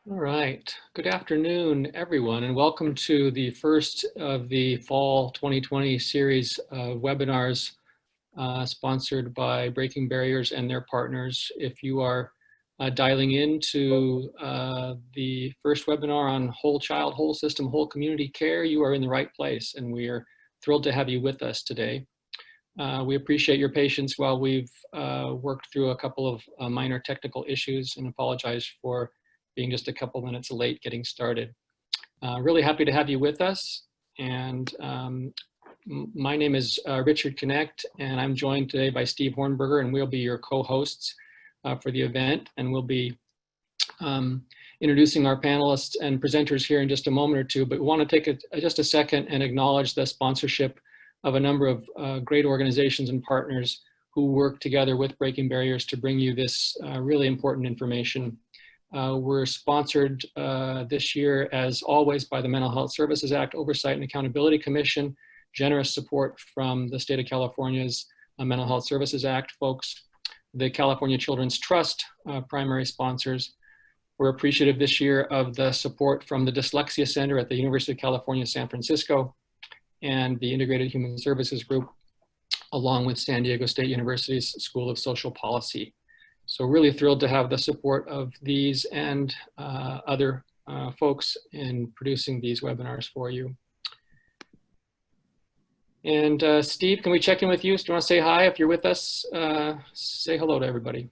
All right. Good afternoon, everyone, and welcome to the first of the Fall 2020 series of webinars sponsored by Breaking Barriers and their partners. If you are dialing into the first webinar on whole child, whole system, whole community care, you are in the right place, and we are thrilled to have you with us today. We appreciate your patience while we've worked through a couple of minor technical issues and apologize for being just a couple minutes late getting started. Really happy to have you with us. And my name is Richard Connect, and I'm joined today by Steve Hornberger, and we'll be your co-hosts for the event. And we'll be introducing our panelists and presenters here in just a moment or two, but we want to take just a second and acknowledge the sponsorship of a number of great organizations and partners who work together with Breaking Barriers to bring you this really important information. We're sponsored this year, as always, by the Mental Health Services Act Oversight and Accountability Commission, generous support from the state of California's Mental Health Services Act folks, the California Children's Trust, primary sponsors. We're appreciative this year of the support from the Dyslexia Center at the University of California, San Francisco, and the Integrated Human Services Group, along with San Diego State University's School of Social Policy. So really thrilled to have the support of these and other folks in producing these webinars for you. And Steve, can we check in with you? Do you want to say hi? If you're with us, say hello to everybody.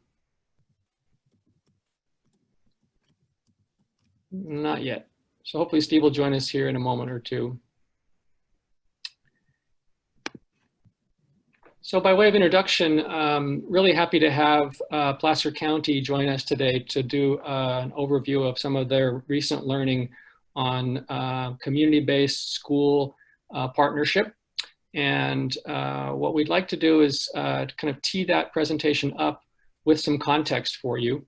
Not yet. So hopefully Steve will join us here in a moment or two. So by way of introduction, really happy to have Placer County join us today to do an overview of some of their recent learning on community-based school partnership. And what we'd like to do is kind of tee that presentation up with some context for you.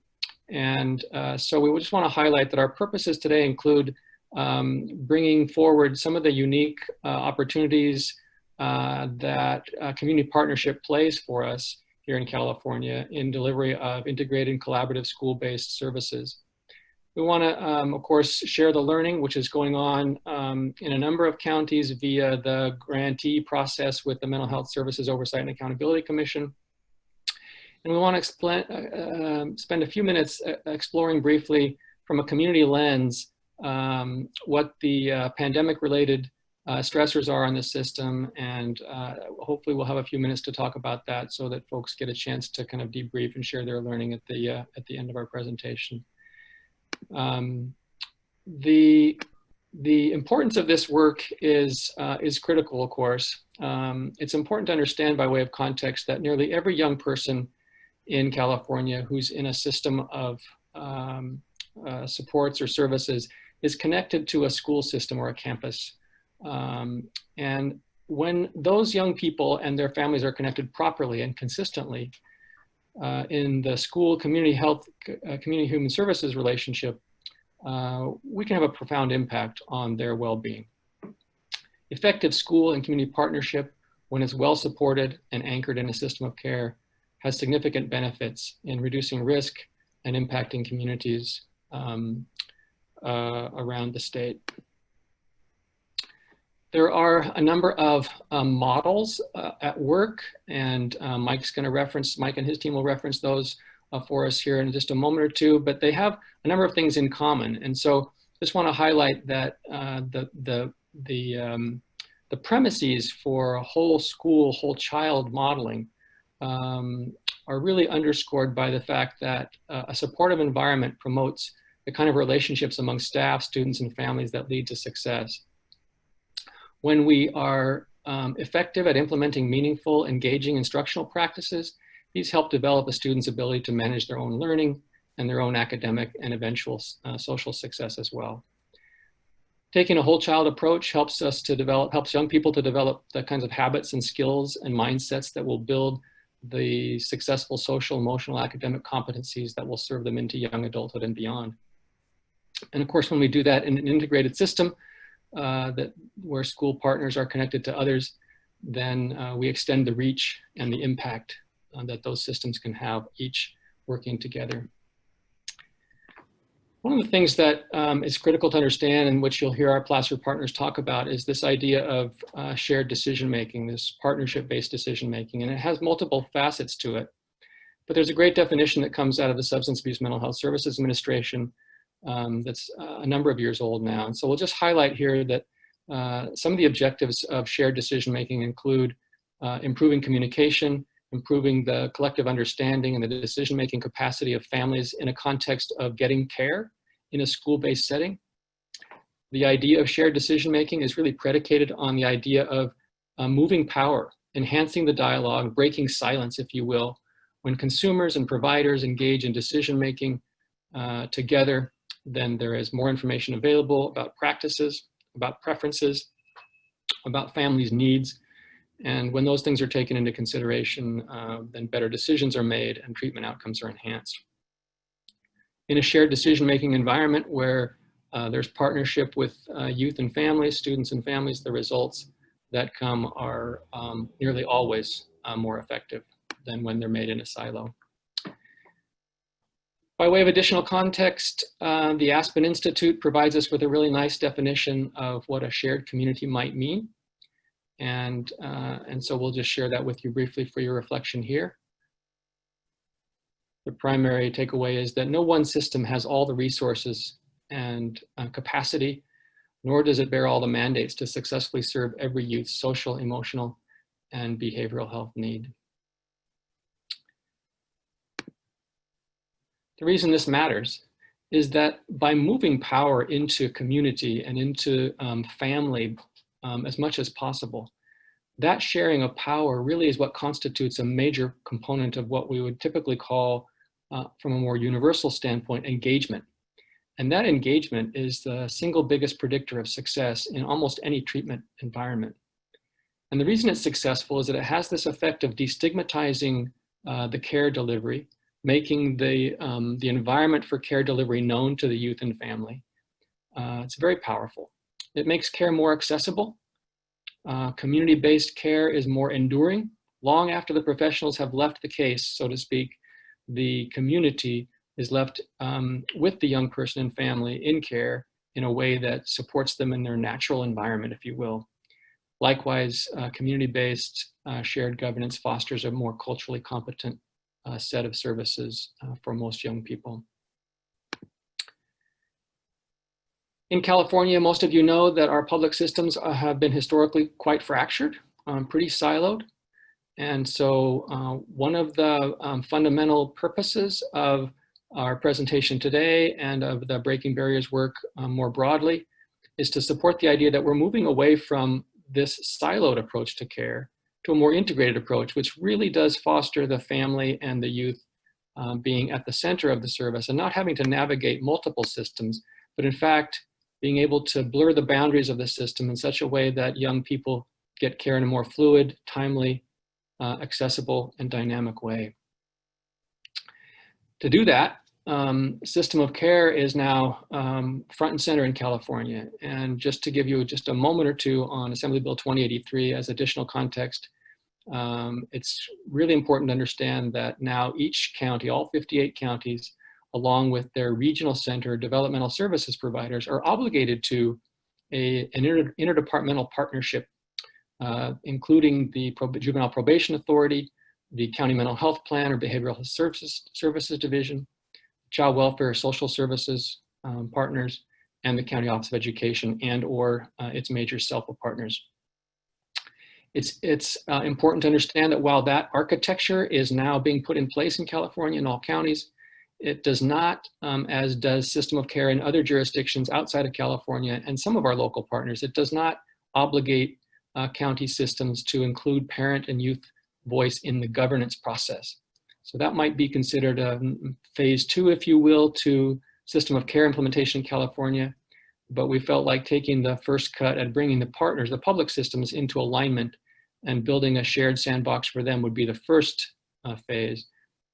And so we just want to highlight that our purposes today include bringing forward some of the unique opportunities that community partnership plays for us here in California in delivery of integrated and collaborative school-based services. We want to, of course, share the learning which is going on in a number of counties via the grantee process with the Mental Health Services Oversight and Accountability Commission. And we want to spend a few minutes exploring briefly from a community lens what the pandemic-related stressors are on the system, and hopefully we'll have a few minutes to talk about that so that folks get a chance to kind of debrief and share their learning at the end of our presentation. The importance of this work is critical, of course. It's important to understand by way of context that nearly every young person in California who's in a system of supports or services is connected to a school system or a campus. And when those young people and their families are connected properly and consistently in the school community health, community human services relationship, we can have a profound impact on their well-being. Effective school and community partnership, when it's well supported and anchored in a system of care, has significant benefits in reducing risk and impacting communities around the state. There are a number of models at work, and Mike and his team will reference those for us here in just a moment or two, but they have a number of things in common. And so just want to highlight that the premises for whole school, whole child modeling are really underscored by the fact that a supportive environment promotes the kind of relationships among staff, students, and families that lead to success. When we are effective at implementing meaningful, engaging instructional practices, these help develop a student's ability to manage their own learning and their own academic and eventual social success as well. Taking a whole child approach helps young people to develop the kinds of habits and skills and mindsets that will build the successful social, emotional, academic competencies that will serve them into young adulthood and beyond. And of course, when we do that in an integrated system, where school partners are connected to others, then we extend the reach and the impact that those systems can have, each working together. One of the things that is critical to understand, and which you'll hear our Placer partners talk about, is this idea of shared decision-making, this partnership-based decision-making, and it has multiple facets to it. But there's a great definition that comes out of the Substance Abuse Mental Health Services Administration that's a number of years old now. And so we'll just highlight here that some of the objectives of shared decision-making include improving communication, improving the collective understanding and the decision-making capacity of families in a context of getting care in a school-based setting. The idea of shared decision-making is really predicated on the idea of moving power, enhancing the dialogue, breaking silence, if you will, when consumers and providers engage in decision-making together. Then there is more information available about practices, about preferences, about families' needs. And when those things are taken into consideration, then better decisions are made and treatment outcomes are enhanced. In a shared decision-making environment where there's partnership with youth and families, students and families, the results that come are nearly always more effective than when they're made in a silo. By way of additional context, the Aspen Institute provides us with a really nice definition of what a shared community might mean. And so we'll just share that with you briefly for your reflection here. The primary takeaway is that no one system has all the resources and capacity, nor does it bear all the mandates to successfully serve every youth's social, emotional, and behavioral health need. The reason this matters is that by moving power into community and into family as much as possible, that sharing of power really is what constitutes a major component of what we would typically call, from a more universal standpoint, engagement. And that engagement is the single biggest predictor of success in almost any treatment environment. And the reason it's successful is that it has this effect of destigmatizing the care delivery, making the environment for care delivery known to the youth and family. It's very powerful. It makes care more accessible. Community-based care is more enduring. Long after the professionals have left the case, so to speak, the community is left with the young person and family in care in a way that supports them in their natural environment, if you will. Likewise, community-based shared governance fosters a more culturally competent set of services for most young people. In California, most of you know that our public systems have been historically quite fractured, pretty siloed. And so one of the fundamental purposes of our presentation today and of the Breaking Barriers work more broadly is to support the idea that we're moving away from this siloed approach to care to a more integrated approach, which really does foster the family and the youth being at the center of the service and not having to navigate multiple systems, but in fact, being able to blur the boundaries of the system in such a way that young people get care in a more fluid, timely, accessible, and dynamic way. To do that, system of care is now front and center in California. And just to give you just a moment or two on Assembly Bill 2083 as additional context, it's really important to understand that now each county, all 58 counties, along with their regional center developmental services providers, are obligated to an interdepartmental partnership, including the Juvenile Probation Authority, the County Mental Health Plan or Behavioral Health Services Division, Child Welfare Social Services partners, and the County Office of Education and or its major SELPA partners. It's important to understand that while that architecture is now being put in place in California in all counties, it does not, as does system of care in other jurisdictions outside of California and some of our local partners, it does not obligate county systems to include parent and youth voice in the governance process. So that might be considered a phase 2, if you will, to system of care implementation in California. But we felt like taking the first cut at bringing the partners, the public systems, into alignment and building a shared sandbox for them would be the first phase.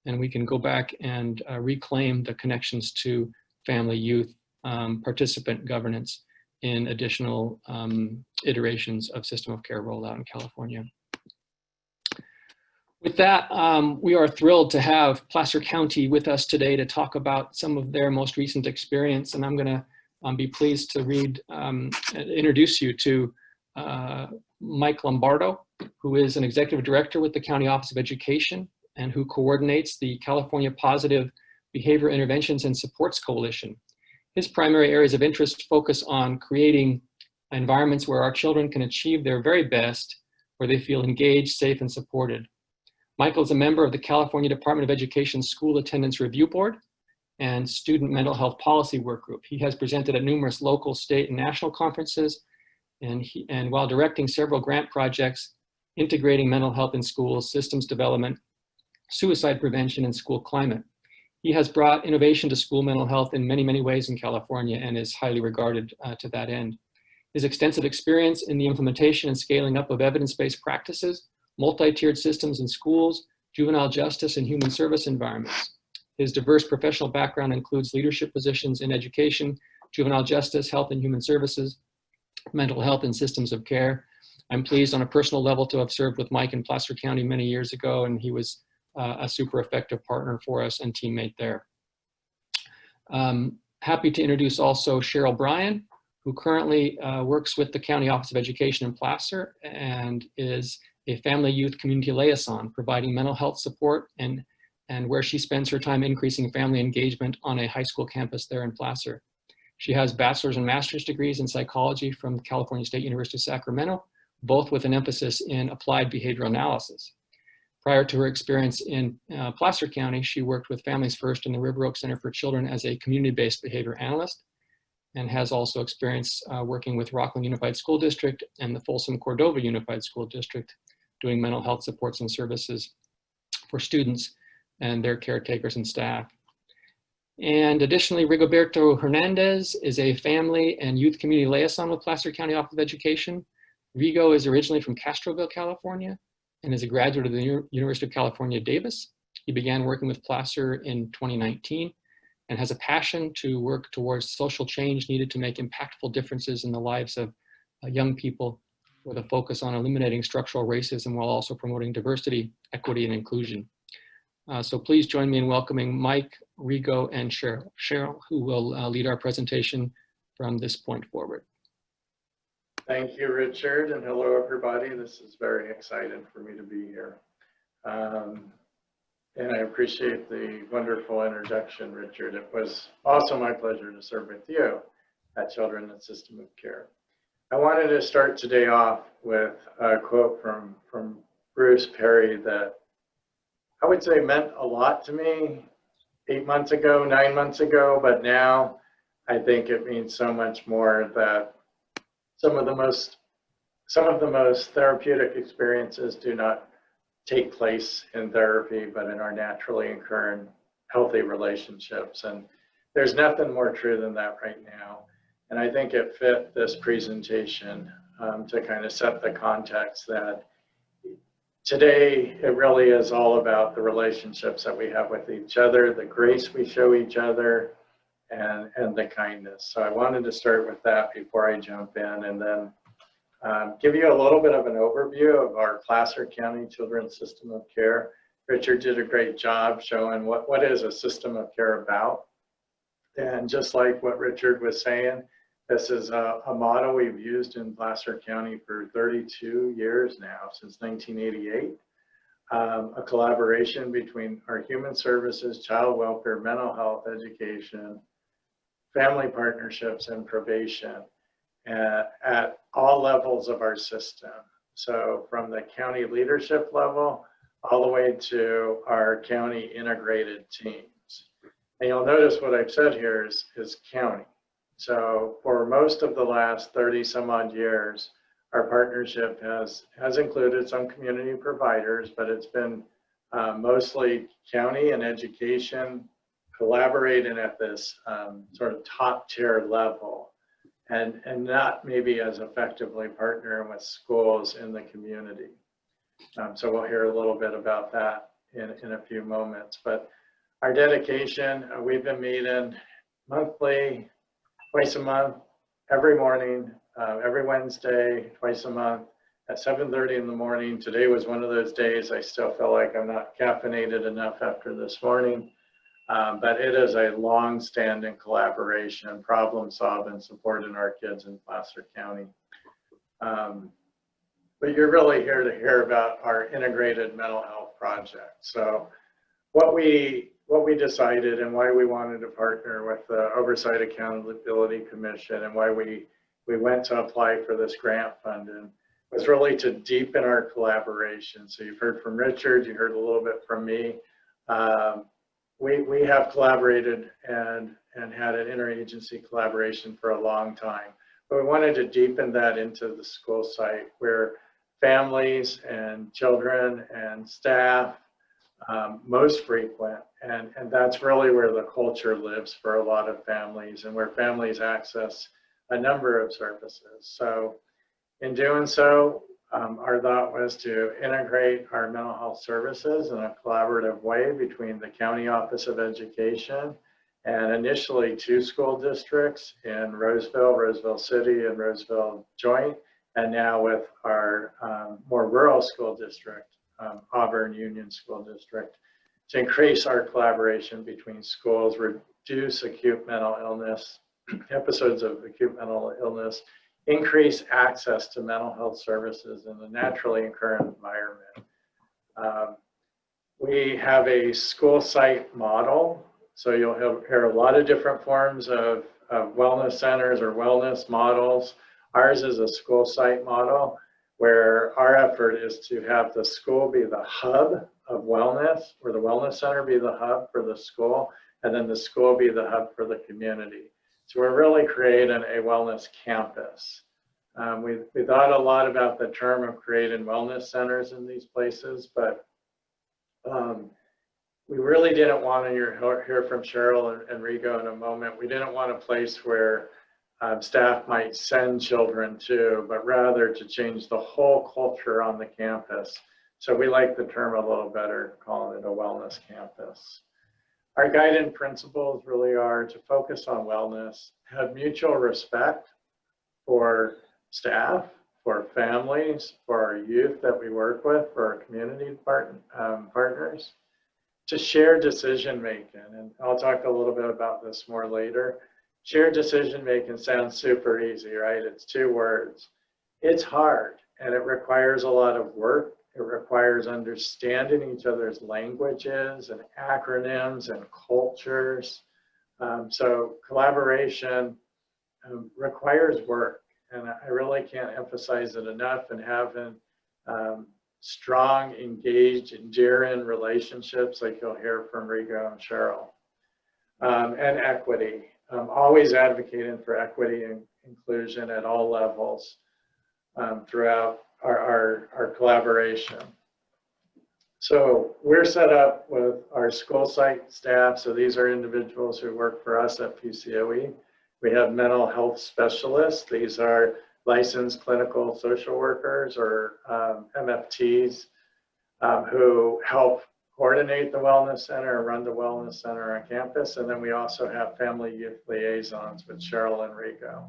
And we can go back and reclaim the connections to family, youth, participant governance in additional iterations of system of care rollout in California. With that, we are thrilled to have Placer County with us today to talk about some of their most recent experience. And I'm going to be pleased to introduce you to Mike Lombardo, who is an executive director with the County Office of Education and who coordinates the California Positive Behavior Interventions and Supports Coalition. His primary areas of interest focus on creating environments where our children can achieve their very best, where they feel engaged, safe, and supported. Michael is a member of the California Department of Education School Attendance Review Board and Student Mental Health Policy Work Group. He has presented at numerous local, state, and national conferences, and while directing several grant projects, integrating mental health in schools, systems development, suicide prevention, and school climate. He has brought innovation to school mental health in many, many ways in California and is highly regarded to that end. His extensive experience in the implementation and scaling up of evidence-based practices, multi-tiered systems in schools, juvenile justice, and human service environments. His diverse professional background includes leadership positions in education, juvenile justice, health and human services, mental health, and systems of care. I'm pleased on a personal level to have served with Mike in Placer County many years ago, and he was a super effective partner for us and teammate there. Happy to introduce also Cheryl Bryan, who currently works with the County Office of Education in Placer and is a family youth community liaison, providing mental health support and where she spends her time increasing family engagement on a high school campus there in Placer. She has bachelor's and master's degrees in psychology from California State University of Sacramento, both with an emphasis in applied behavioral analysis. Prior to her experience in Placer County, she worked with Families First in the River Oaks Center for Children as a community-based behavior analyst, and has also experience working with Rockland Unified School District and the Folsom Cordova Unified School District, doing mental health supports and services for students and their caretakers and staff. And additionally, Rigoberto Hernandez is a family and youth community liaison with Placer County Office of Education. Rigo is originally from Castroville, California, and is a graduate of the University of California, Davis. He began working with Placer in 2019 and has a passion to work towards social change needed to make impactful differences in the lives of young people, with a focus on eliminating structural racism while also promoting diversity, equity, and inclusion. So please join me in welcoming Mike, Rigo, and Cheryl, who will lead our presentation from this point forward. Thank you, Richard, and hello, everybody. This is very exciting for me to be here. And I appreciate the wonderful introduction, Richard. It was also my pleasure to serve with you at Children in System of Care. I wanted to start today off with a quote from Bruce Perry that I would say meant a lot to me 8 months ago, 9 months ago, but now I think it means so much more, that some of the most therapeutic experiences do not take place in therapy, but in our naturally occurring healthy relationships. And there's nothing more true than that right now. And I think it fit this presentation to kind of set the context that today it really is all about the relationships that we have with each other, the grace we show each other, and the kindness. So I wanted to start with that before I jump in, and then give you a little bit of an overview of our Placer County Children's System of Care. Richard did a great job showing what is a system of care about. And just like what Richard was saying, this is a model we've used in Placer County for 32 years now, since 1988. A collaboration between our human services, child welfare, mental health, education, family partnerships, and probation at all levels of our system. So from the county leadership level all the way to our county integrated teams. And you'll notice what I've said here is county. So for most of the last 30 some odd years, our partnership has included some community providers, but it's been mostly county and education collaborating at this sort of top tier level, and not maybe as effectively partnering with schools in the community. So we'll hear a little bit about that in a few moments. But our dedication, we've been meeting monthly, twice a month, every morning, every Wednesday, twice a month, at 7:30 in the morning. Today was one of those days I still feel like I'm not caffeinated enough after this morning. But it is a long-standing collaboration, problem solving, supporting our kids in Placer County. But you're really here to hear about our integrated mental health project. So what we decided and why we wanted to partner with the Oversight Accountability Commission and why we went to apply for this grant funding was really to deepen our collaboration. So you've heard from Richard, you heard a little bit from me. We have collaborated and had an interagency collaboration for a long time, but we wanted to deepen that into the school site where families and children and staff most frequent, and that's really where the culture lives for a lot of families and where families access a number of services. So in doing so, our thought was to integrate our mental health services in a collaborative way between the County Office of Education and initially 2 school districts in Roseville City and Roseville Joint, and now with our more rural school district, Auburn Union School District, to increase our collaboration between schools, reduce acute mental illness, episodes of acute mental illness, increase access to mental health services in a naturally occurring environment. We have a school site model, so you'll hear a lot of different forms of wellness centers or wellness models. Ours is a school site model where our effort is to have the school be the hub of wellness, or the wellness center be the hub for the school, and then the school be the hub for the community. So we're really creating a wellness campus. We thought a lot about the term of creating wellness centers in these places, but we really didn't want to hear from Cheryl and Rigo in a moment. We didn't want a place where staff might send children to, but rather to change the whole culture on the campus. So we like the term a little better, calling it a wellness campus. Our guiding principles really are to focus on wellness, have mutual respect for staff, for families, for our youth that we work with, for our community partners, to share decision making. And I'll talk a little bit about this more later. Shared decision making sounds super easy, right? It's 2 words. It's hard, and it requires a lot of work. It requires understanding each other's languages and acronyms and cultures. So collaboration requires work, and I really can't emphasize it enough. And having strong, engaged, endearing relationships like you'll hear from Rigo and Cheryl. And equity. Always advocating for equity and inclusion at all levels throughout our collaboration. So we're set up with our school site staff. So these are individuals who work for us at PCOE. We have mental health specialists. These are licensed clinical social workers, or MFTs, who help coordinate the wellness center and run the wellness center on campus. And then we also have family youth liaisons with Cheryl and Rigo.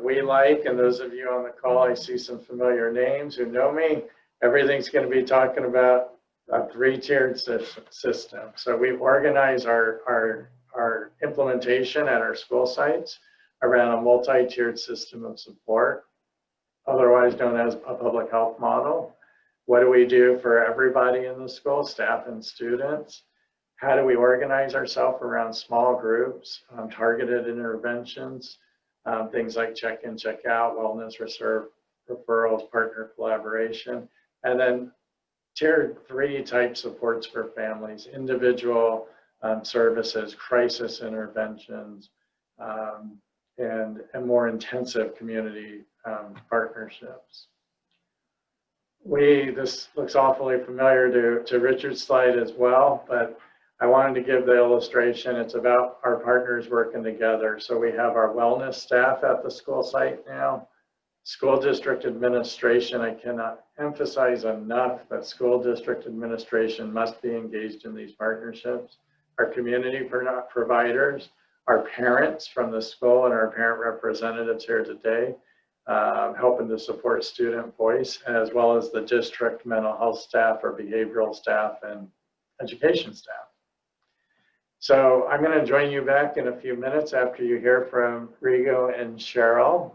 We like, and those of you on the call, I see some familiar names who know me, everything's going to be talking about a 3-tiered system. So we've organized our implementation at our school sites around a multi-tiered system of support, otherwise known as a public health model. What do we do for everybody in the school, staff and students? How do we organize ourselves around small groups, targeted interventions, things like check-in, check-out, wellness, referrals, partner collaboration, and then tier 3 type supports for families, individual services, crisis interventions, and more intensive community partnerships. This looks awfully familiar to Richard's slide as well, but I wanted to give the illustration. It's about our partners working together. So we have our wellness staff at the school site now, school district administration. I cannot emphasize enough that school district administration must be engaged in these partnerships. Our community providers, our parents from the school and our parent representatives here today, helping to support student voice, as well as the district mental health staff or behavioral staff and education staff. So I'm going to join you back in a few minutes after you hear from Rigo and Cheryl.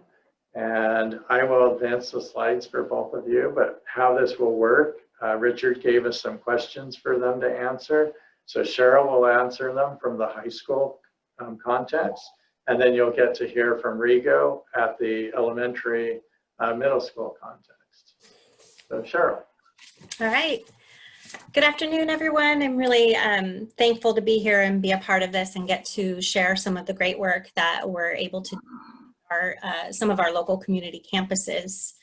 And I will advance the slides for both of you, but how this will work, Richard gave us some questions for them to answer. So Cheryl will answer them from the high school context, and then you'll get to hear from Rigo at the elementary, middle school context. So Cheryl. All right. Good afternoon, everyone. I'm really thankful to be here and be a part of this and get to share some of the great work that we're able to do at some of our local community campuses.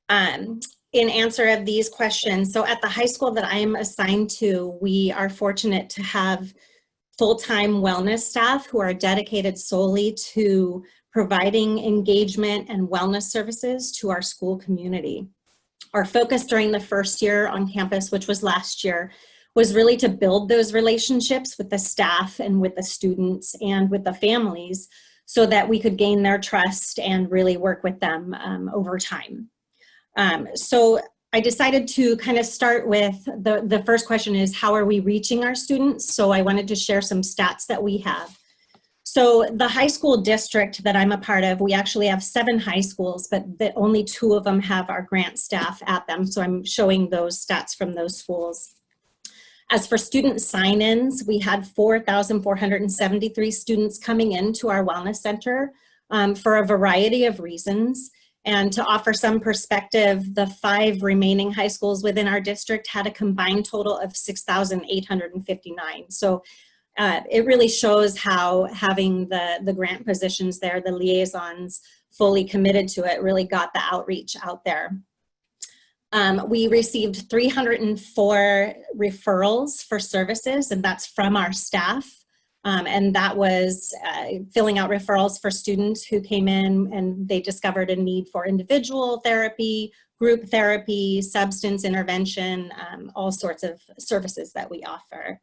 In answer of these questions, so at the high school that I'm assigned to, we are fortunate to have full-time wellness staff who are dedicated solely to providing engagement and wellness services to our school community. Our focus during the first year on campus, which was last year, was really to build those relationships with the staff and with the students and with the families so that we could gain their trust and really work with them over time. So I decided to kind of start with the first question is, how are we reaching our students? So I wanted to share some stats that we have. So the high school district that I'm a part of, we actually have 7 high schools, but only 2 of them have our grant staff at them. So I'm showing those stats from those schools. As for student sign-ins, we had 4,473 students coming into our wellness center for a variety of reasons. And to offer some perspective, the 5 remaining high schools within our district had a combined total of 6,859. So it really shows how having the grant positions there, the liaisons fully committed to it, really got the outreach out there. We received 304 referrals for services, and that's from our staff. And that was filling out referrals for students who came in and they discovered a need for individual therapy, group therapy, substance intervention, all sorts of services that we offer.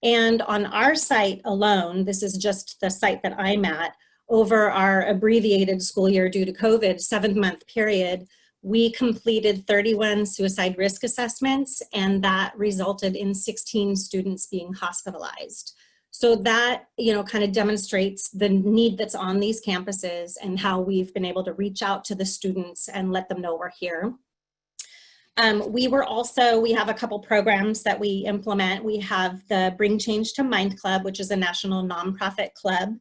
And on our site alone, this is just the site that I'm at, over our abbreviated school year due to COVID, 7-month period, we completed 31 suicide risk assessments, and that resulted in 16 students being hospitalized. So that, kind of demonstrates the need that's on these campuses and how we've been able to reach out to the students and let them know we're here. We have a couple programs that we implement. We have the Bring Change to Mind Club, which is a national nonprofit club.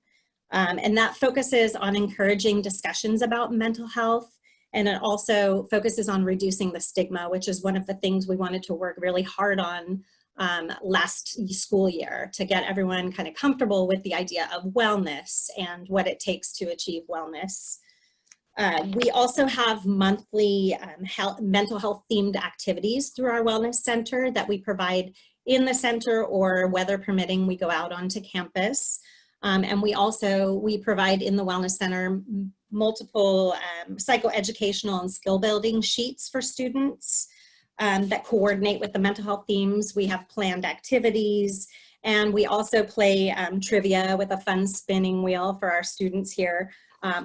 And that focuses on encouraging discussions about mental health. And it also focuses on reducing the stigma, which is one of the things we wanted to work really hard on last school year, to get everyone kind of comfortable with the idea of wellness and what it takes to achieve wellness. We also have monthly mental health themed activities through our wellness center that we provide in the center, or weather permitting, we go out onto campus. And we provide in the wellness center multiple psychoeducational and skill building sheets for students that coordinate with the mental health themes. We have planned activities, and we also play trivia with a fun spinning wheel for our students here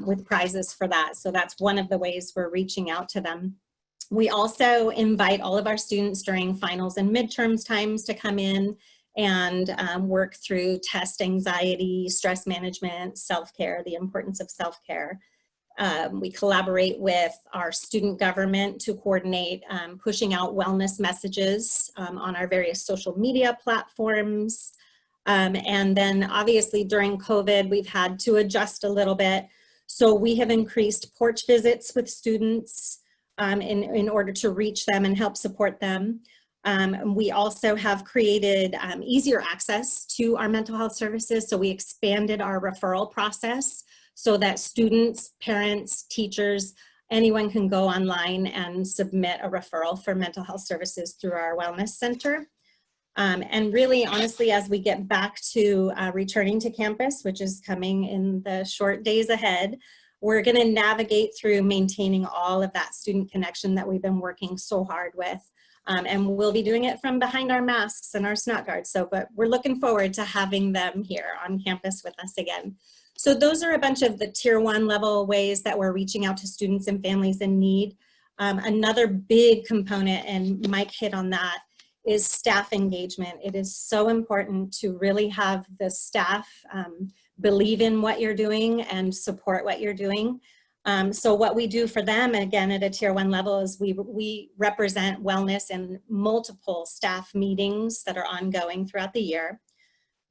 with prizes for that. So that's one of the ways we're reaching out to them. We also invite all of our students during finals and midterms times to come in and work through test anxiety, stress management, self-care, the importance of self-care. We collaborate with our student government to coordinate pushing out wellness messages on our various social media platforms. And then obviously during COVID, we've had to adjust a little bit. So we have increased porch visits with students in order to reach them and help support them. We also have created easier access to our mental health services. So we expanded our referral process so that students, parents, teachers, anyone can go online and submit a referral for mental health services through our wellness center. And really, honestly, as we get back to returning to campus, which is coming in the short days ahead, we're going to navigate through maintaining all of that student connection that we've been working so hard with. And we'll be doing it from behind our masks and our snot guards. But we're looking forward to having them here on campus with us again. So those are a bunch of the tier 1 level ways that we're reaching out to students and families in need. Another big component, and Mike hit on that, is staff engagement. It is so important to really have the staff believe in what you're doing and support what you're doing. So what we do for them, again, at a tier 1 level, is we represent wellness in multiple staff meetings that are ongoing throughout the year.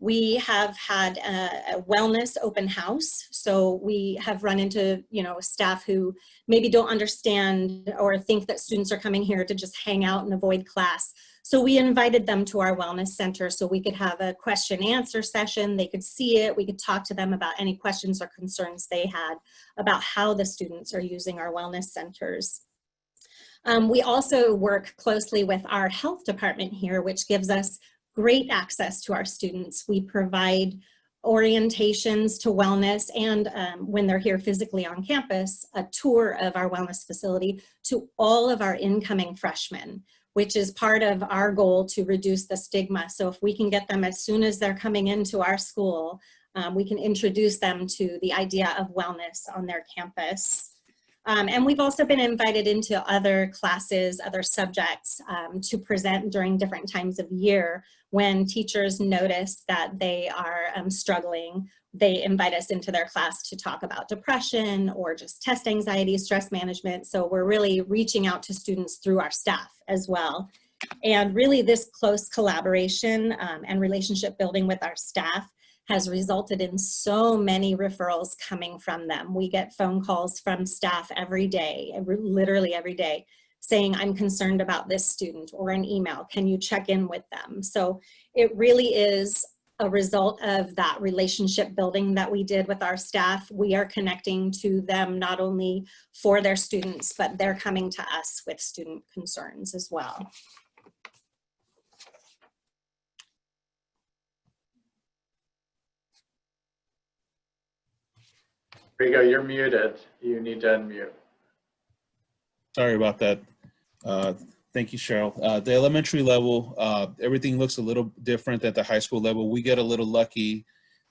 We have had a wellness open house. So we have run into, staff who maybe don't understand or think that students are coming here to just hang out and avoid class. So we invited them to our wellness center so we could have a question and answer session. They could see it. We could talk to them about any questions or concerns they had about how the students are using our wellness centers. We also work closely with our health department here, which gives us great access to our students. We provide orientations to wellness and when they're here physically on campus, a tour of our wellness facility to all of our incoming freshmen, which is part of our goal to reduce the stigma. So if we can get them as soon as they're coming into our school, we can introduce them to the idea of wellness on their campus. And we've also been invited into other classes, other subjects to present during different times of year. When teachers notice that they are struggling, they invite us into their class to talk about depression or just test anxiety, stress management. So we're really reaching out to students through our staff as well. And really this close collaboration and relationship building with our staff has resulted in so many referrals coming from them. We get phone calls from staff every day, literally every day, saying, I'm concerned about this student, or an email, can you check in with them? So it really is a result of that relationship building that we did with our staff. We are connecting to them not only for their students, but they're coming to us with student concerns as well. Rigo, you're muted. You need to unmute. Sorry about that. Thank you, Cheryl. The elementary level, everything looks a little different at the high school level. We get a little lucky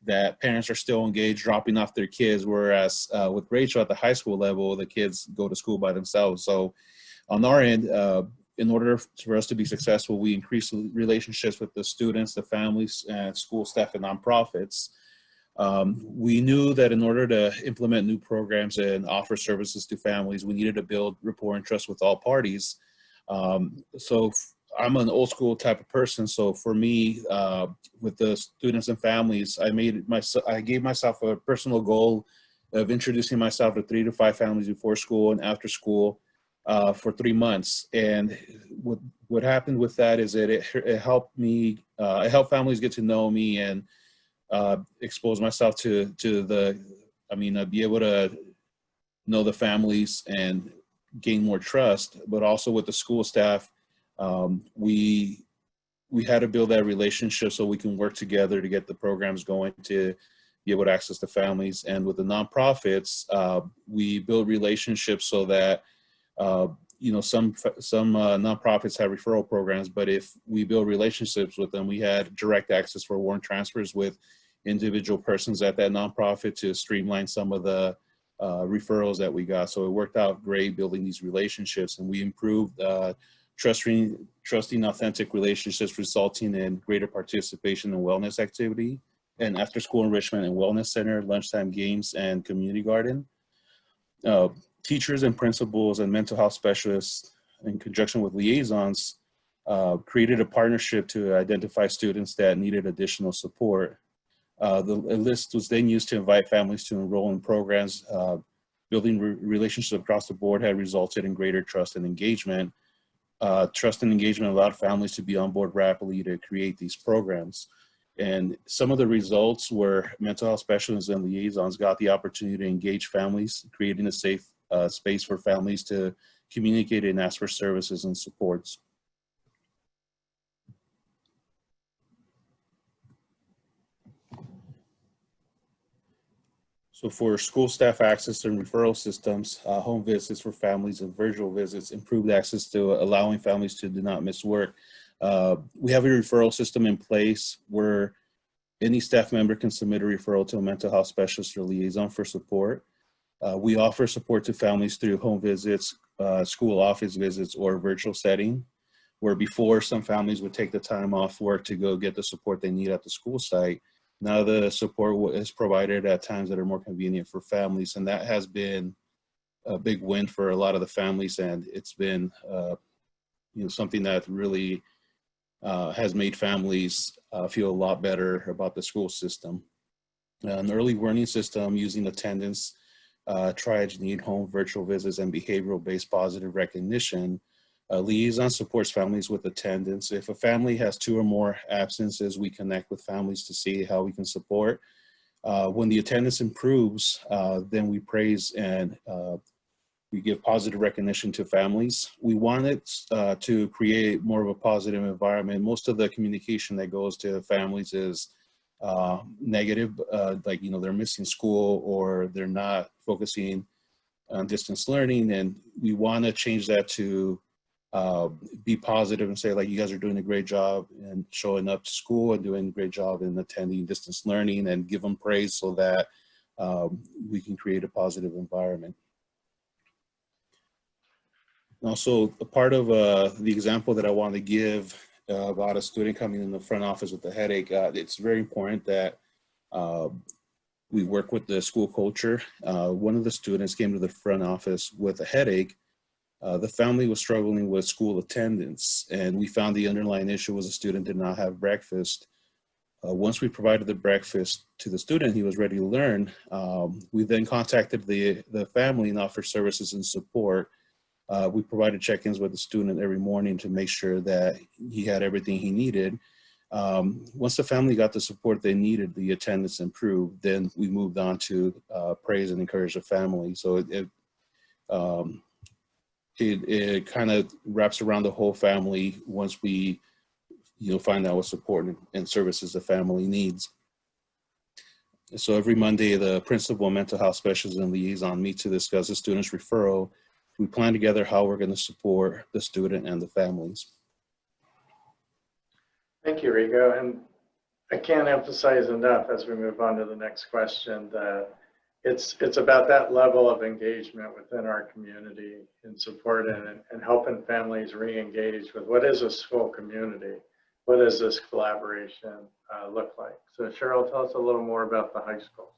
that parents are still engaged dropping off their kids, whereas with Rachel at the high school level, the kids go to school by themselves. So on our end, in order for us to be successful, we increase relationships with the students, the families, and school staff and nonprofits. We knew that in order to implement new programs and offer services to families, we needed to build rapport and trust with all parties. So I'm an old school type of person. So for me, with the students and families, I gave myself a personal goal of introducing myself to 3 to 5 families before school and after school for 3 months. And what happened with that is that it helped me, it helped families get to know me and expose myself to be able to know the families and gain more trust. But also with the school staff, we had to build that relationship so we can work together to get the programs going to be able to access the families. And with the nonprofits, we build relationships so that some nonprofits have referral programs, but if we build relationships with them, we had direct access for warrant transfers with individual persons at that nonprofit to streamline some of the referrals that we got. So it worked out great building these relationships, and we improved trusting authentic relationships, resulting in greater participation in wellness activity and after school enrichment and wellness center, lunchtime games, and community garden. Teachers and principals and mental health specialists, in conjunction with liaisons, created a partnership to identify students that needed additional support. The list was then used to invite families to enroll in programs. Building relationships across the board had resulted in greater trust and engagement. Trust and engagement allowed families to be on board rapidly to create these programs. And some of the results were mental health specialists and liaisons got the opportunity to engage families, creating a safe space for families to communicate and ask for services and supports. So for school staff access and referral systems, home visits for families and virtual visits, improved access to allowing families to do not miss work. We have a referral system in place where Any staff member can submit a referral to a mental health specialist or liaison for support. We offer support to families through home visits, school office visits, or virtual setting, where before some families would take the time off work to go get the support they need at the school site. Now the support is provided at times that are more convenient for families, and that has been a big win for a lot of the families, and it's been something that really has made families feel a lot better about the school system. An early warning system using attendance, triage, need, home, virtual visits, and behavioral-based positive recognition. Liaison supports families with attendance. If a family has 2 or more absences, we connect with families to see how we can support. When the attendance improves, then we praise and we give positive recognition to families. We wanted to create more of a positive environment. Most of the communication that goes to families is negative, like, they're missing school or they're not focusing on distance learning. And we want to change that to be positive and say, like, you guys are doing a great job and showing up to school and doing a great job in attending distance learning, and give them praise so that we can create a positive environment. Also, a part of the example that I want to give about a student coming in the front office with a headache, it's very important that we work with the school culture. One of the students came to the front office with a headache. The family was struggling with school attendance, and we found the underlying issue was the student did not have breakfast. Once we provided the breakfast to the student, he was ready to learn. We then contacted the family and offered services and support. We provided check-ins with the student every morning to make sure that he had everything he needed. Once the family got the support they needed, the attendance improved. Then we moved on to praise and encourage the family. So it kind of wraps around the whole family once we find out what support and services the family needs. So every Monday, the principal, mental health specialist, and liaison meet to discuss the student's referral. We plan together how we're going to support the student and the families. Thank you, Rigo. And I can't emphasize enough as we move on to the next question that it's about that level of engagement within our community and support and helping families re-engage with what is a school community. What does this collaboration look like? So Cheryl, tell us a little more about the high school.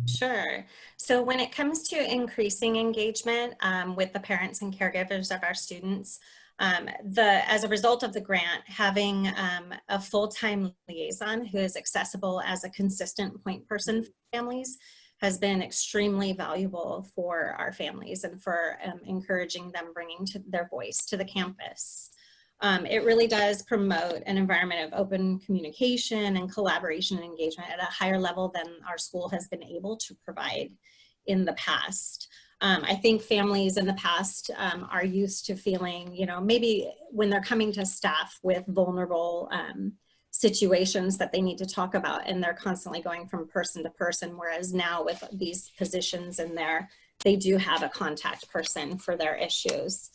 Sure. So when it comes to increasing engagement with the parents and caregivers of our students, as a result of the grant, having a full-time liaison who is accessible as a consistent point person for families has been extremely valuable for our families and for encouraging them bringing their voice to the campus. It really does promote an environment of open communication and collaboration and engagement at a higher level than our school has been able to provide in the past. I think families in the past are used to feeling, maybe when they're coming to staff with vulnerable situations that they need to talk about, and they're constantly going from person to person, whereas now with these positions in there, they do have a contact person for their issues.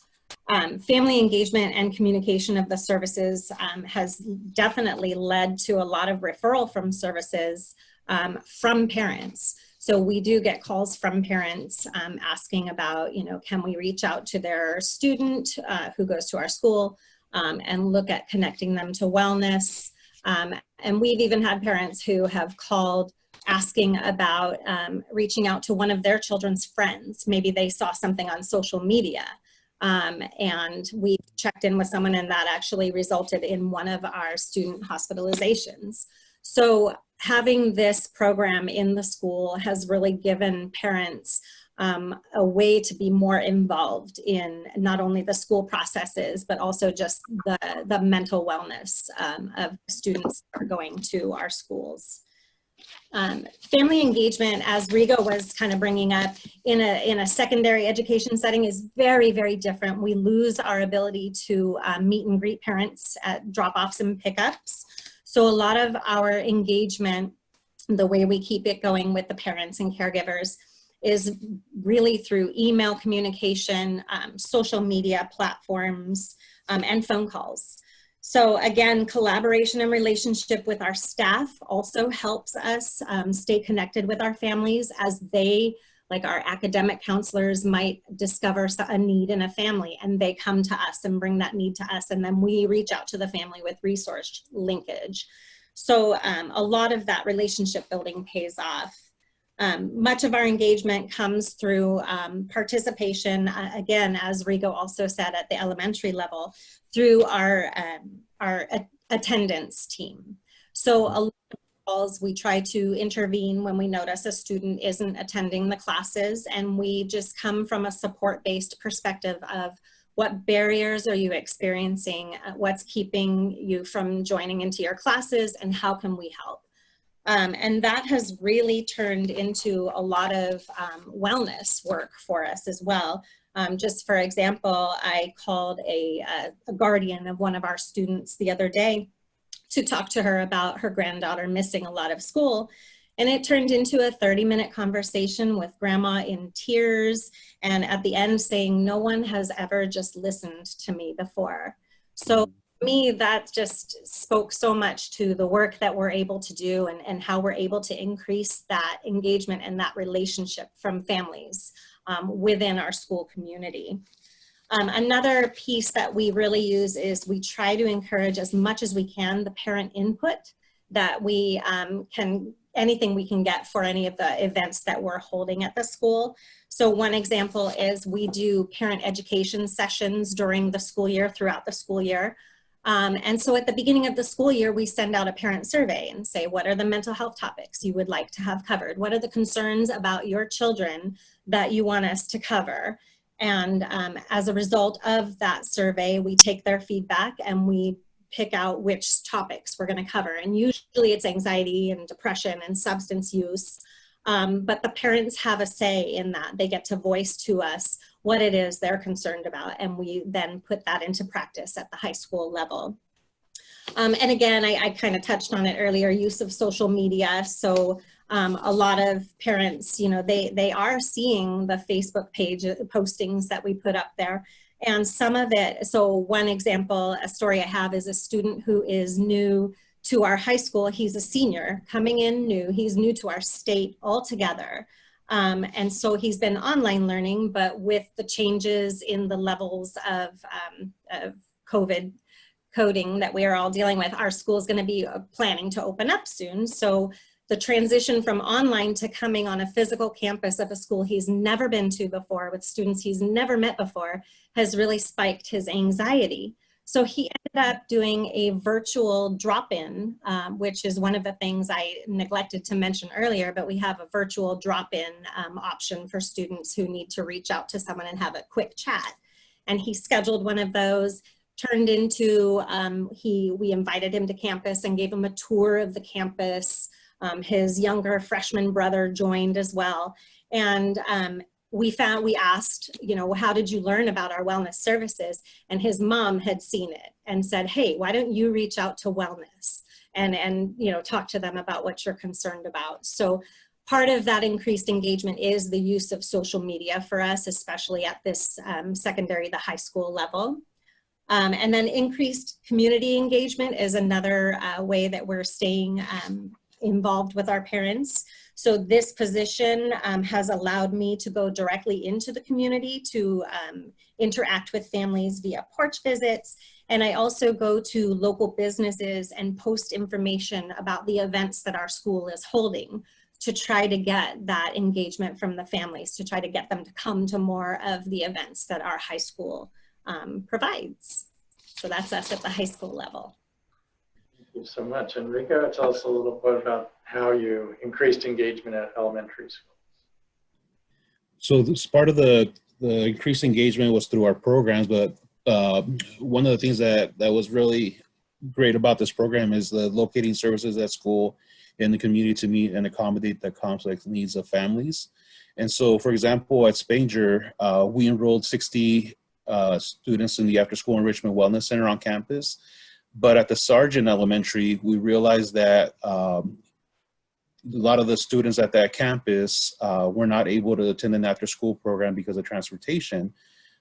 Family engagement and communication of the services has definitely led to a lot of referral from services from parents. So we do get calls from parents asking about, can we reach out to their student who goes to our school and look at connecting them to wellness. And we've even had parents who have called asking about reaching out to one of their children's friends. Maybe they saw something on social media. And we checked in with someone, and that actually resulted in one of our student hospitalizations. So having this program in the school has really given parents a way to be more involved in not only the school processes, but also just the mental wellness of students that are going to our schools. Family engagement, as Rigo was kind of bringing up, in a secondary education setting is very, very different. We lose our ability to meet and greet parents at drop-offs and pickups. So a lot of our engagement, the way we keep it going with the parents and caregivers, is really through email communication, social media platforms, and phone calls. So again, collaboration and relationship with our staff also helps us stay connected with our families, as they, like our academic counselors, might discover a need in a family and they come to us and bring that need to us, and then we reach out to the family with resource linkage. So a lot of that relationship building pays off. Much of our engagement comes through participation, again, as Rigo also said, at the elementary level, through our attendance team. So a lot of calls, we try to intervene when we notice a student isn't attending the classes, and we just come from a support-based perspective of what barriers are you experiencing, what's keeping you from joining into your classes, and how can we help? And that has really turned into a lot of wellness work for us as well. Just for example, I called a guardian of one of our students the other day to talk to her about her granddaughter missing a lot of school. And it turned into a 30-minute conversation with grandma in tears, and at the end saying, no one has ever just listened to me before. So for me, that just spoke so much to the work that we're able to do, and how we're able to increase that engagement and that relationship from families within our school community. Another piece that we really use is we try to encourage as much as we can the parent input that we anything we can get for any of the events that we're holding at the school. So one example is we do parent education sessions during the school year, throughout the school year. And so at the beginning of the school year, we send out a parent survey and say, what are the mental health topics you would like to have covered? What are the concerns about your children that you want us to cover? And as a result of that survey, we take their feedback and we pick out which topics we're going to cover. And usually it's anxiety and depression and substance use. But the parents have a say in that. They get to voice to us what it is they're concerned about, and we then put that into practice at the high school level. And again, I kind of touched on it earlier, use of social media. So a lot of parents, you know, they are seeing the Facebook page postings that we put up there. And some of it, so one example, a story I have is a student who is new to our high school. He's a senior coming in new. He's new to our state altogether. And so he's been online learning, but with the changes in the levels of COVID coding that we are all dealing with, our school is going to be planning to open up soon. So the transition from online to coming on a physical campus of a school he's never been to before with students he's never met before has really spiked his anxiety. So he ended up doing a virtual drop-in, which is one of the things I neglected to mention earlier, but we have a virtual drop-in option for students who need to reach out to someone and have a quick chat. And he scheduled one of those, turned into, we invited him to campus and gave him a tour of the campus. His younger freshman brother joined as well. And we asked, you know, how did you learn about our wellness services? And his mom had seen it and said, hey, why don't you reach out to wellness and you know, talk to them about what you're concerned about. So part of that increased engagement is the use of social media for us, especially at this secondary, the high school level. And then increased community engagement is another way that we're staying involved with our parents. So this position has allowed me to go directly into the community to interact with families via porch visits. And I also go to local businesses and post information about the events that our school is holding to try to get that engagement from the families, to try to get them to come to more of the events that our high school provides. So that's us at the high school level. Thank you so much. And Rigo, tell us a little bit about how you increased engagement at elementary schools. So this part of the increased engagement was through our programs, but one of the things that was really great about this program is the locating services at school in the community to meet and accommodate the complex needs of families. And so, for example, at Spanger, we enrolled 60 students in the After School Enrichment Wellness Center on campus. But at the Sargent Elementary, we realized that a lot of the students at that campus were not able to attend an after-school program because of transportation.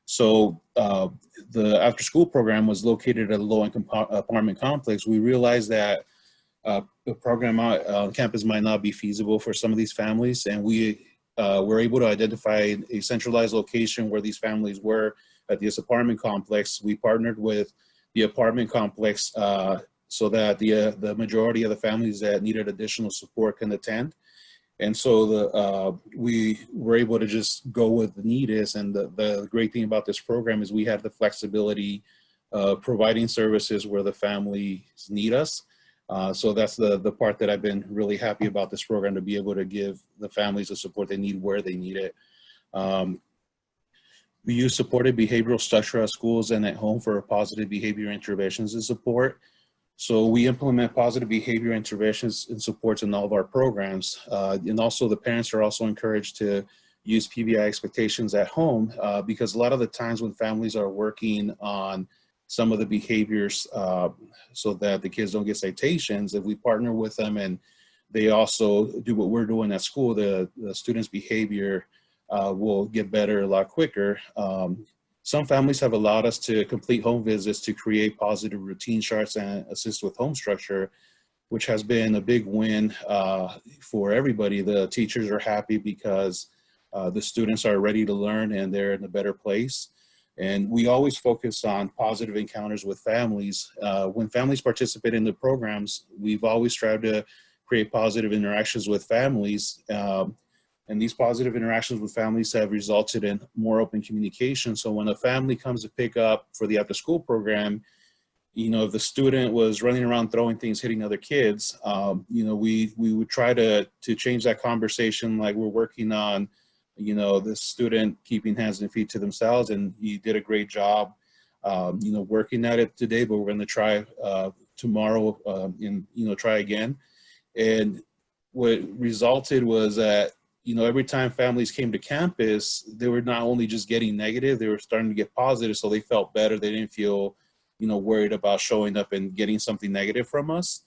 So the after-school program was located at a low-income apartment complex. We realized that the program on campus might not be feasible for some of these families, and we were able to identify a centralized location where these families were at this apartment complex. We partnered with the apartment complex so that the majority of the families that needed additional support can attend. And so we were able to just go where the need is. And the great thing about this program is we have the flexibility of providing services where the families need us. So that's the part that I've been really happy about this program, to be able to give the families the support they need where they need it. We use supported behavioral structure at schools and at home for positive behavior interventions and support. So we implement positive behavior interventions and supports in all of our programs. And also the parents are also encouraged to use PBI expectations at home because a lot of the times when families are working on some of the behaviors so that the kids don't get citations, if we partner with them and they also do what we're doing at school, the students' behavior will get better a lot quicker. Some families have allowed us to complete home visits to create positive routine charts and assist with home structure, which has been a big win for everybody. The teachers are happy because the students are ready to learn and they're in a better place. And we always focus on positive encounters with families. When families participate in the programs, we've always tried to create positive interactions with families. And these positive interactions with families have resulted in more open communication. So when a family comes to pick up for the after school program, you know, if the student was running around throwing things, hitting other kids, you know, we would try to change that conversation. Like, we're working on, you know, the student keeping hands and feet to themselves, and you did a great job, you know, working at it today, but we're going to try tomorrow and, you know, try again. And what resulted was that, you know, every time families came to campus, they were not only just getting negative, they were starting to get positive. So they felt better. They didn't feel, you know, worried about showing up and getting something negative from us.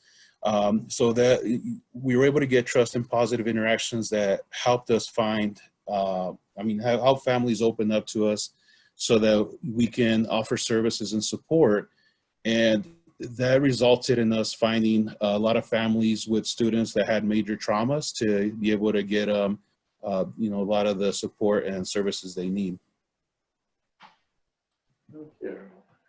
So that we were able to get trust and positive interactions that helped us find, help families open up to us so that we can offer services and support. And that resulted in us finding a lot of families with students that had major traumas to be able to get you know, a lot of the support and services they need. Thank you.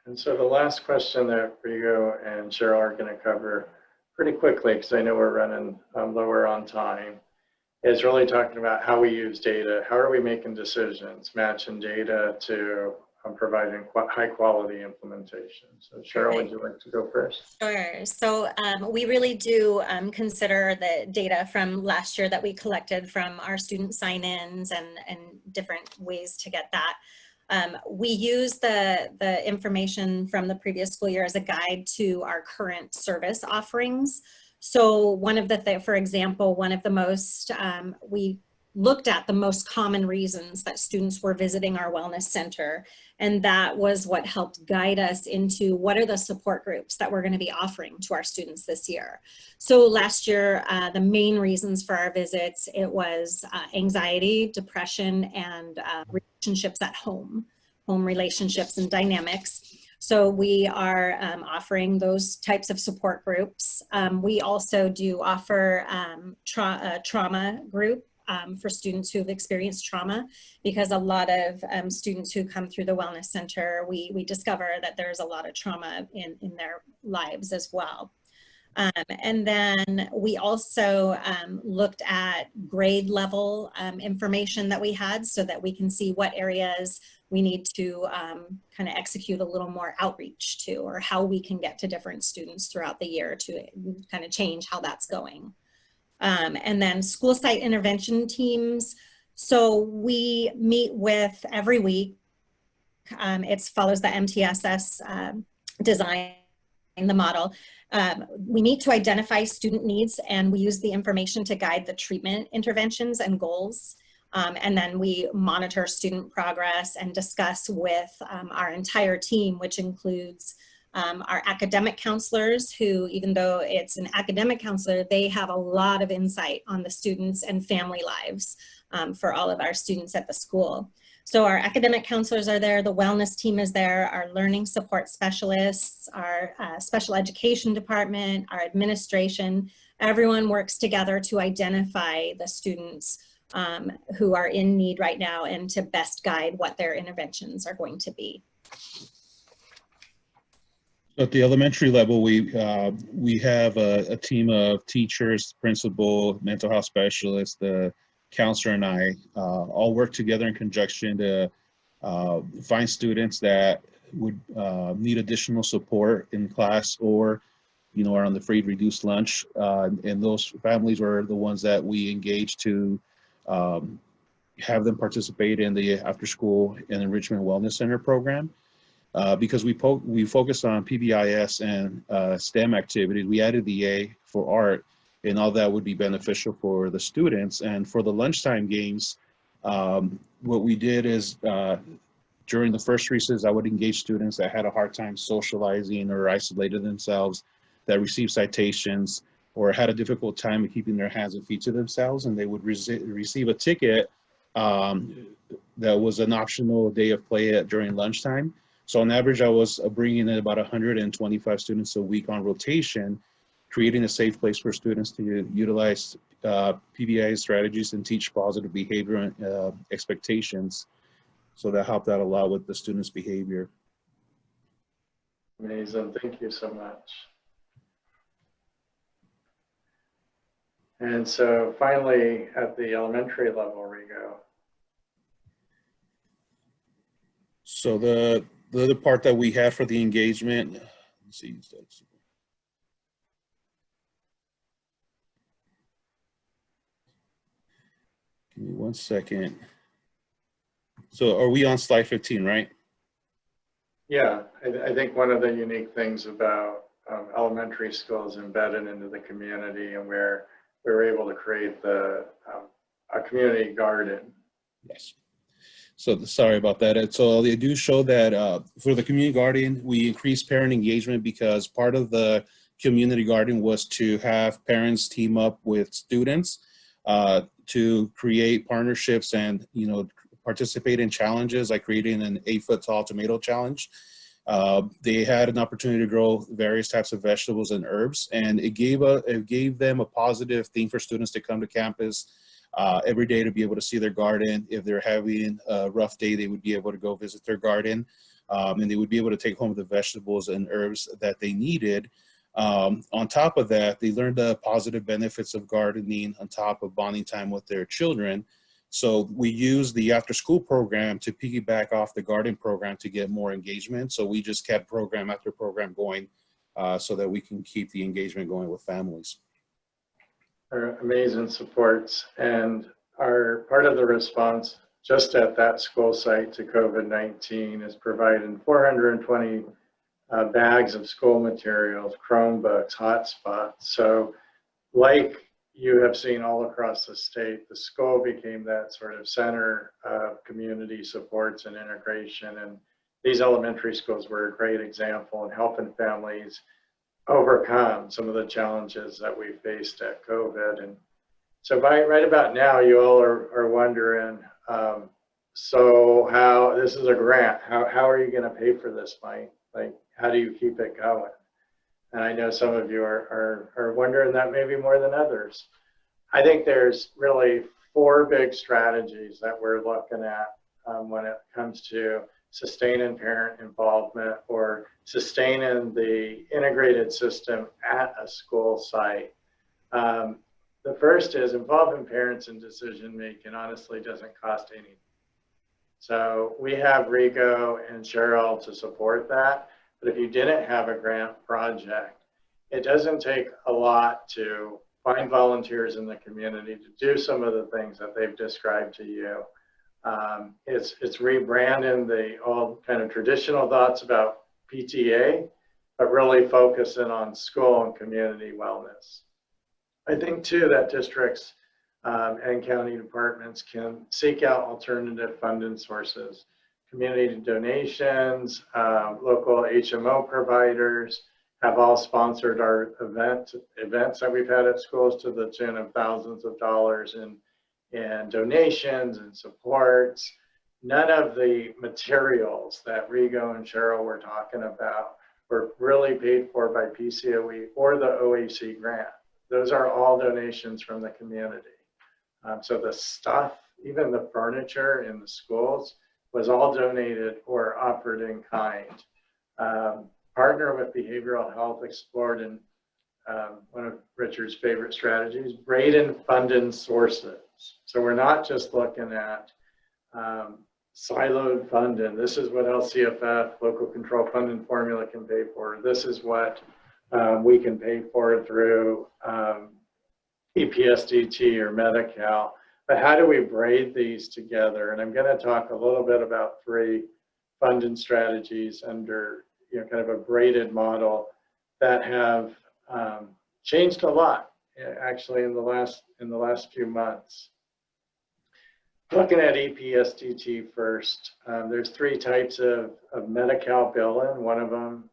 And so the last question that Rigo and Cheryl are going to cover pretty quickly, because I know we're running lower on time, is really talking about how we use data. How are we making decisions, matching data to providing high quality implementation? So Cheryl, would you like to go first? Sure. So we really do consider the data from last year that we collected from our student sign-ins and different ways to get that. We use the information from the previous school year as a guide to our current service offerings. So one of the, for example, one of the most, we looked at the most common reasons that students were visiting our wellness center. And that was what helped guide us into what are the support groups that we're going to be offering to our students this year. So last year, the main reasons for our visits, it was anxiety, depression, and relationships at home relationships and dynamics. So we are offering those types of support groups. We also do offer a trauma group for students who have experienced trauma, because a lot of students who come through the Wellness Center, we discover that there's a lot of trauma in their lives as well. And then we also looked at grade level information that we had so that we can see what areas we need to kind of execute a little more outreach to, or how we can get to different students throughout the year to kind of change how that's going. And then school site intervention teams. So we meet with every week. It follows the MTSS design, the model. We need to identify student needs, and we use the information to guide the treatment interventions and goals. And then we monitor student progress and discuss with our entire team, which includes our academic counselors, who, even though it's an academic counselor, they have a lot of insight on the students and family lives for all of our students at the school. So our academic counselors are there, the wellness team is there, our learning support specialists, our special education department, our administration. Everyone works together to identify the students who are in need right now and to best guide what their interventions are going to be. At the elementary level, we have a team of teachers, principal, mental health specialists, the counselor, and I all work together in conjunction to find students that would need additional support in class or, you know, are on the free reduced lunch. And those families were the ones that we engaged to have them participate in the after school and enrichment wellness center program. Because we focused on PBIS and STEM activities. We added the A for art, and all that would be beneficial for the students. And for the lunchtime games, what we did is during the first recess, I would engage students that had a hard time socializing or isolated themselves, that received citations or had a difficult time of keeping their hands and feet to themselves, and they would receive a ticket that was an optional day of play during lunchtime. So on average, I was bringing in about 125 students a week on rotation, creating a safe place for students to utilize PBI strategies and teach positive behavior and expectations. So that helped out a lot with the students' behavior. Amazing, thank you so much. And so finally, at the elementary level, Rigo. So the other part that we had for the engagement, let's see. Give me 1 second. So are we on slide 15, right? Yeah, I think one of the unique things about elementary schools embedded into the community, and where we were able to create a community garden. Yes. So sorry about that. So they do show that for the community garden, we increased parent engagement because part of the community garden was to have parents team up with students to create partnerships and, you know, participate in challenges like creating an 8-foot-tall tomato challenge. They had an opportunity to grow various types of vegetables and herbs, and it gave them a positive thing for students to come to campus every day to be able to see their garden. If they're having a rough day, they would be able to go visit their garden, and they would be able to take home the vegetables and herbs that they needed. On top of that, they learned the positive benefits of gardening on top of bonding time with their children. So we use the after school program to piggyback off the garden program to get more engagement. So we just kept program after program going so that we can keep the engagement going with families. Our amazing supports, and our part of the response just at that school site to COVID-19 is providing 420 bags of school materials, Chromebooks, hotspots. So like you have seen all across the state, the school became that sort of center of community supports and integration. And these elementary schools were a great example in helping families overcome some of the challenges that we faced at COVID. And so right about now, you all are wondering, so how, this is a grant, how are you gonna pay for this, Mike? Like, how do you keep it going? And I know some of you are wondering that maybe more than others. I think there's really 4 big strategies that we're looking at when it comes to sustaining parent involvement or sustaining the integrated system at a school site. The first is involving parents in decision making honestly doesn't cost anything. So we have Rigo and Cheryl to support that. But if you didn't have a grant project, it doesn't take a lot to find volunteers in the community to do some of the things that they've described to you. It's rebranding the old kind of traditional thoughts about PTA, but really focusing on school and community wellness. I think too that districts and county departments can seek out alternative funding sources, community donations, local HMO providers have all sponsored our events that we've had at schools to the tune of thousands of dollars in donations and supports. none of the materials that Rigo and Cheryl were talking about were really paid for by PCOE or the OAC grant. Those are all donations from the community. So the stuff, even the furniture in the schools, was all donated or offered in kind. Partner with behavioral health explored in one of Richard's favorite strategies, braided funding sources. So we're not just looking at siloed funding. This is what LCFF, local control funding formula, can pay for. This is what we can pay for through EPSDT or Medi-Cal. But how do we braid these together? And I'm going to talk a little bit about 3 funding strategies under, kind of a braided model that have changed a lot, actually, in the last few months. Looking at EPSDT first, there's 3 types of Medi-Cal billing. One of them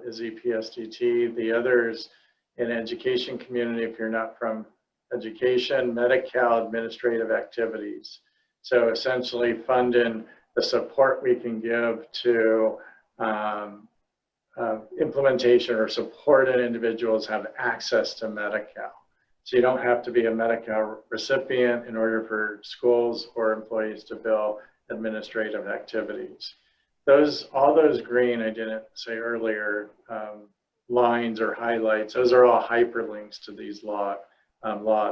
is EPSDT. The others in education community, if you're not from education, Medi-Cal administrative activities. So essentially funding the support we can give to implementation or supported individuals have access to Medi-Cal. So you don't have to be a Medi-Cal recipient in order for schools or employees to bill administrative activities. All those green, I didn't say earlier, lines or highlights, those are all hyperlinks to these laws.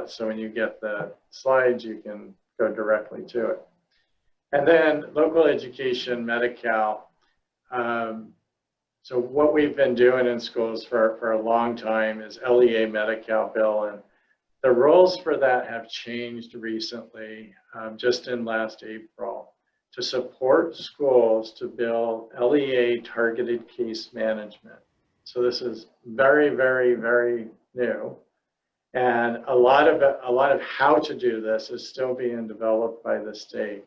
So when you get the slides, you can go directly to it. And then local education, Medi-Cal. So what we've been doing in schools for a long time is LEA Medi-Cal bill, and the rules for that have changed recently, just in last April, to support schools to bill LEA targeted case management. So this is very, very, very new. And a lot of how to do this is still being developed by the state.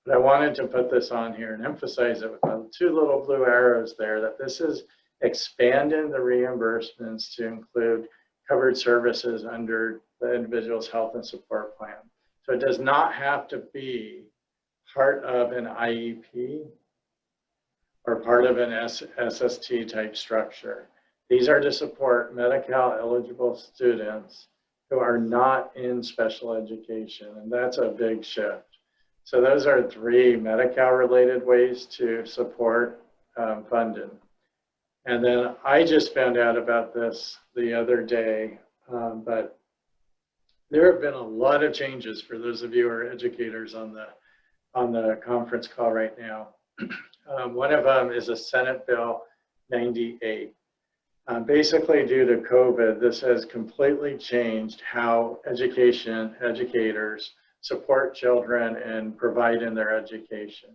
But I wanted to put this on here and emphasize it with the 2 little blue arrows there, that this is expanding the reimbursements to include covered services under the individual's health and support plan. So it does not have to be part of an IEP or part of an SST type structure. These are to support Medi-Cal eligible students who are not in special education, and that's a big shift. So those are 3 Medi-Cal related ways to support funding. And then I just found out about this the other day, but there have been a lot of changes for those of you who are educators on the conference call right now. One of them is a Senate Bill 98. Basically, due to COVID, this has completely changed how educators support children and provide in their education.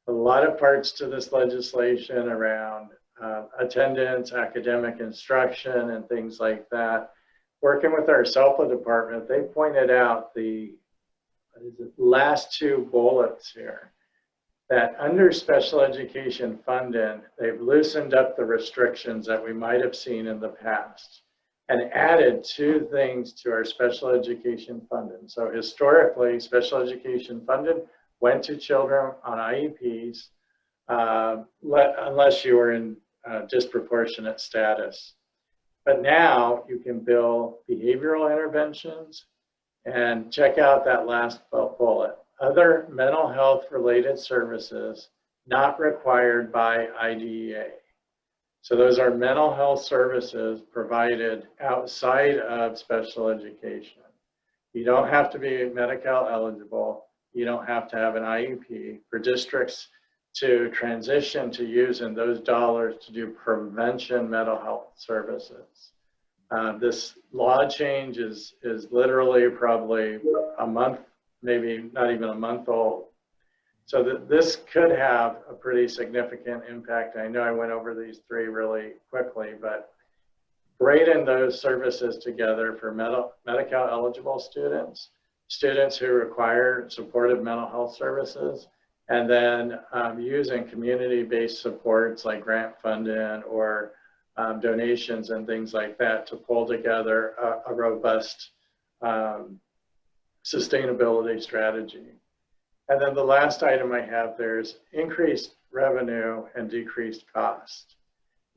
A lot of parts to this legislation around attendance, academic instruction, and things like that. Working with our SELPA department, they pointed out the last 2 bullets here, that under special education funding, they've loosened up the restrictions that we might have seen in the past and added 2 things to our special education funding. So historically, special education funding went to children on IEPs unless you were in disproportionate status. But now you can bill behavioral interventions, and check out that last bullet. Other mental health related services not required by IDEA. So those are mental health services provided outside of special education. You don't have to be Medi-Cal eligible. You don't have to have an IEP for districts to transition to using those dollars to do prevention mental health services. This law change is literally probably a month, maybe not even a month old. So this could have a pretty significant impact. I know I went over these 3 really quickly, but braiding those services together for Medi-Cal eligible students who require supportive mental health services, and then using community-based supports like grant funding or donations and things like that to pull together a robust sustainability strategy. And then the last item I have there is increased revenue and decreased cost.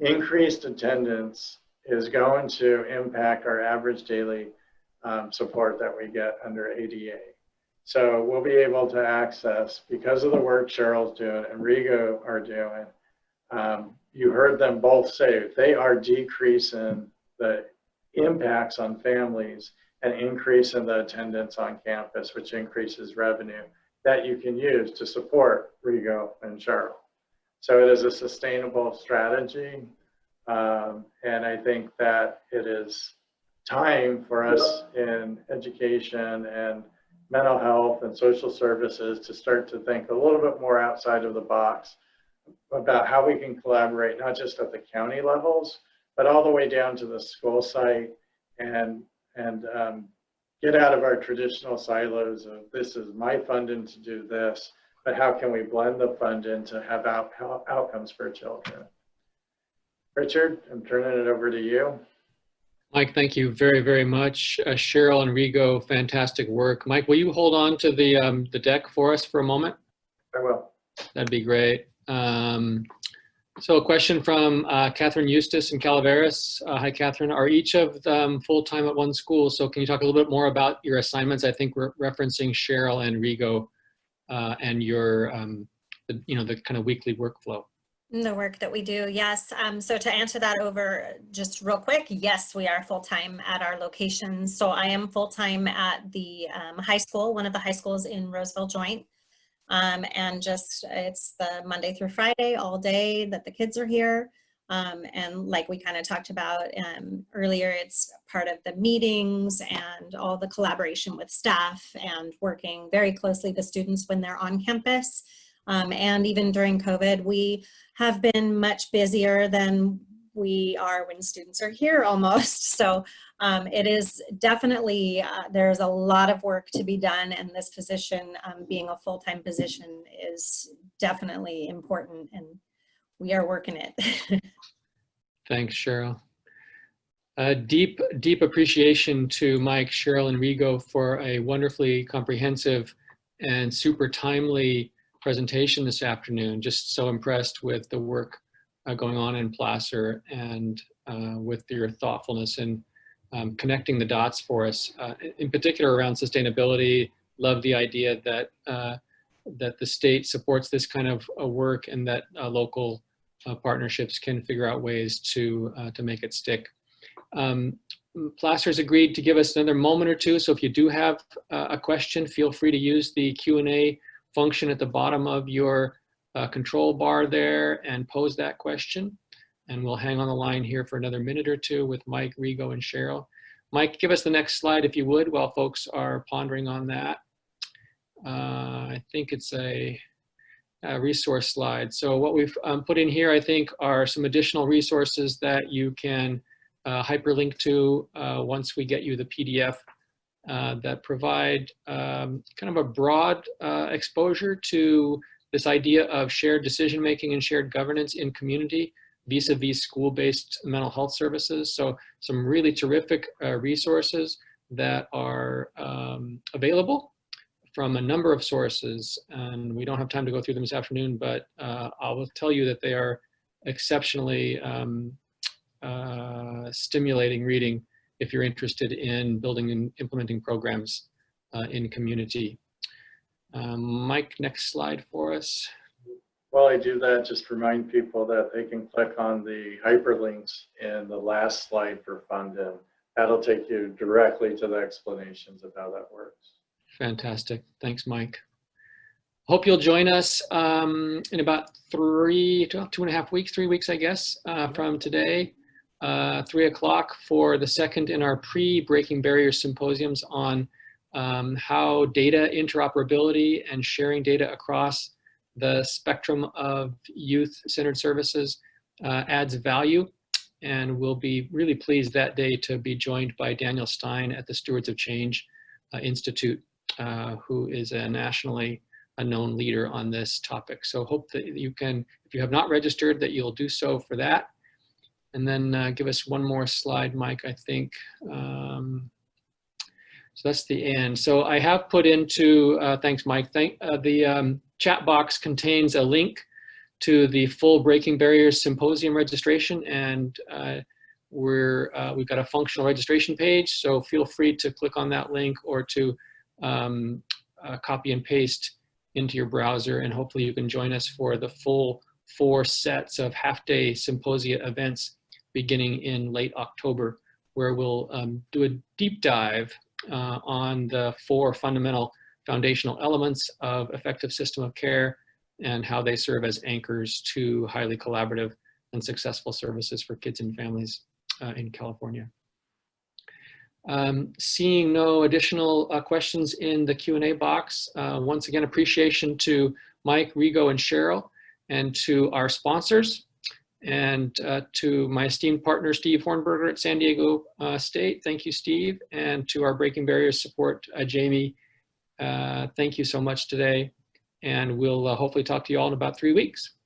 Increased attendance is going to impact our average daily support that we get under ADA. So we'll be able to access, because of the work Cheryl's doing and Rigo are doing, you heard them both say they are decreasing the impacts on families and increasing the attendance on campus, which increases revenue that you can use to support Rigo and Cheryl. So it is a sustainable strategy. And I think that it is time for us in education and mental health and social services to start to think a little bit more outside of the box about how we can collaborate, not just at the county levels, but all the way down to the school site, and get out of our traditional silos of this is my funding to do this, but how can we blend the funding to have outcomes for children? Richard, I'm turning it over to you. Mike, thank you very, very much. Cheryl and Rigo, fantastic work. Mike, will you hold on to the deck for us for a moment? I will. That'd be great. So a question from Catherine Eustace in Calaveras. Hi, Catherine. Are each of them full-time at one school? So can you talk a little bit more about your assignments? I think we're referencing Cheryl and Rigo and your, the kind of weekly workflow. The work that we do, yes. So to answer that over just real quick, yes, we are full-time at our locations. So I am full-time at the high school, one of the high schools in Roseville Joint. And just it's the Monday through Friday all day that the kids are here. And like we kind of talked about earlier, it's part of the meetings and all the collaboration with staff and working very closely with students when they're on campus. And even during COVID, we have been much busier than we are when students are here almost. So it is definitely, there's a lot of work to be done, and this position, being a full-time position, is definitely important, and we are working it. Thanks, Cheryl. Deep appreciation to Mike, Cheryl, and Rigo for a wonderfully comprehensive and super timely presentation this afternoon. Just so impressed with the work going on in Placer, and with your thoughtfulness in connecting the dots for us, in particular around sustainability. Love the idea that that the state supports this kind of work, and that local partnerships can figure out ways to make it stick. Placer's agreed to give us another moment or two, so if you do have a question, feel free to use the Q&A function at the bottom of your control bar there and pose that question. And we'll hang on the line here for another minute or two with Mike, Rigo, and Cheryl. Mike, give us the next slide if you would, while folks are pondering on that. I think it's a resource slide. So what we've put in here, I think, are some additional resources that you can hyperlink to once we get you the PDF that provide kind of a broad exposure to this idea of shared decision-making and shared governance in community vis-a-vis school-based mental health services. So some really terrific resources that are available from a number of sources, and we don't have time to go through them this afternoon, but I will tell you that they are exceptionally stimulating reading if you're interested in building and implementing programs in community. Mike, next slide for us. While I do that, just remind people that they can click on the hyperlinks in the last slide for funding. That'll take you directly to the explanations of how that works. Fantastic. Thanks, Mike. Hope you'll join us in about 2.5 weeks, 3 weeks, I guess, from today, 3 o'clock for the second in our pre-Breaking Barriers Symposiums on how data interoperability and sharing data across the spectrum of youth-centered services adds value. And we'll be really pleased that day to be joined by Daniel Stein at the Stewards of Change Institute, who is a nationally known leader on this topic. So hope that you can, if you have not registered, that you'll do so for that. And then give us one more slide, Mike, I think. So that's the end. So I have put into, thanks Mike, the chat box contains a link to the full Breaking Barriers Symposium registration, and we've got a functional registration page, so feel free to click on that link or to copy and paste into your browser, and hopefully you can join us for the full 4 sets of half-day symposia events beginning in late October, where we'll do a deep dive on the 4 fundamental foundational elements of effective system of care and how they serve as anchors to highly collaborative and successful services for kids and families in California. Seeing no additional questions in the Q&A box, once again, appreciation to Mike, Rigo, and Cheryl, and to our sponsors, and to my esteemed partner, Steve Hornberger at San Diego State. Thank you, Steve. And to our Breaking Barriers support, Jamie, thank you so much today. And we'll hopefully talk to you all in about 3 weeks.